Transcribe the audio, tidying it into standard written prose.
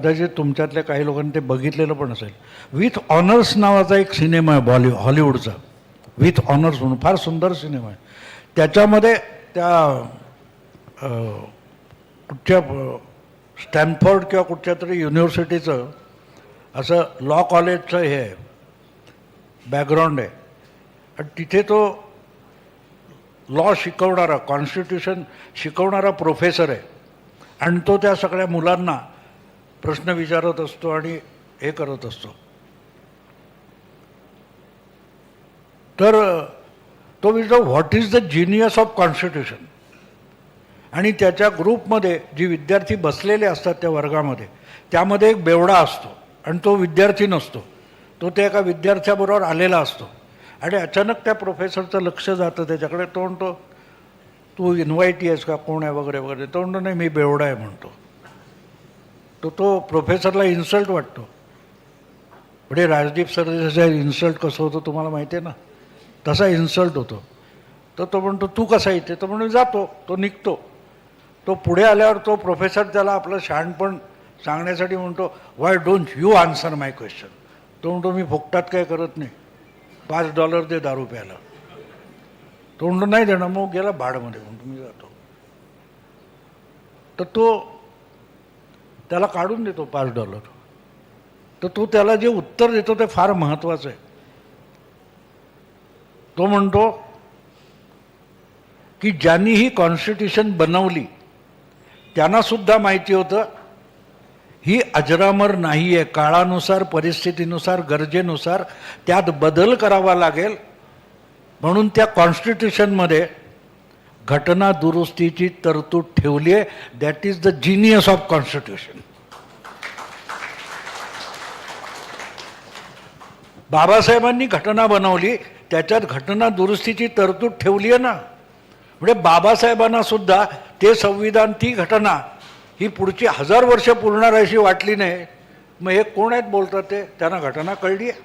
कदाचित तुमच्यातल्या काही लोकांनी ते बघितलेलं पण असेल. विथ ऑनर्स नावाचा एक सिनेमा आहे हॉलिवूडचा. विथ ऑनर्स म्हणून फार सुंदर सिनेमा आहे. त्याच्यामध्ये त्या कुठच्या स्टॅनफोर्ड किंवा कुठच्या तरी युनिव्हर्सिटीचं असं लॉ कॉलेजचं हे आहे, बॅकग्राऊंड आहे. आणि तिथे तो लॉ शिकवणारा, कॉन्स्टिट्यूशन शिकवणारा प्रोफेसर आहे. आणि तो त्या सगळ्या मुलांना प्रश्न विचारत असतो आणि हे करत असतो. तर तो विचारतो what is the genius of constitution. आणि त्याच्या ग्रुपमध्ये जी विद्यार्थी बसलेले असतात त्या वर्गामध्ये, त्यामध्ये एक बेवडा असतो आणि तो विद्यार्थी नसतो. तो त्या एका विद्यार्थ्याबरोबर आलेला असतो. आणि अचानक त्या प्रोफेसरचं लक्ष जातं त्याच्याकडे. तो म्हणतो तू इन्व्हाइटी आहेस का, कोण आहे वगैरे वगैरे. तो म्हणतो नाही मी बेवडा आहे म्हणतो. तो प्रोफेसरला इन्सल्ट वाटतो. म्हणजे राजदीप सरदेसाईचा इन्सल्ट कसं होतं तुम्हाला माहिती आहे ना, तसा इन्सल्ट होतो. तर तो म्हणतो तू कसा इथे. तो म्हणून जातो, तो निघतो. तो पुढे आल्यावर तो प्रोफेसर त्याला आपलं शहाणपण सांगण्यासाठी म्हणतो why don't you answer my question. तो म्हणतो मी फुकटात काय करत नाही, $5 दे दारू प्यायला. तो म्हणतो नाही देणार. मग गेला भाडमध्ये म्हणतो मी जातो. तर तो त्याला काढून देतो $5. तर तो त्याला जे उत्तर देतो ते फार महत्त्वाचं आहे. तो म्हणतो की ज्यांनी ही कॉन्स्टिट्यूशन बनवली त्यांना सुद्धा माहिती होतं ही अजरामर नाही आहे. काळानुसार, परिस्थितीनुसार, गरजेनुसार त्यात बदल करावा लागेल. म्हणून त्या कॉन्स्टिट्यूशनमध्ये घटना दुरुस्तीची तरतूद ठेवली आहे. That is the genius of constitution. बाबासाहेबांनी घटना बनवली, त्याच्यात घटना दुरुस्तीची तरतूद ठेवली आहे ना. म्हणजे बाबासाहेबांना सुद्धा ते संविधान, ती घटना ही पुढची 1000 वर्ष पुरणार अशी वाटली नाही. मग हे कोण आहेत बोलतात ते, त्यांना घटना कळली आहे.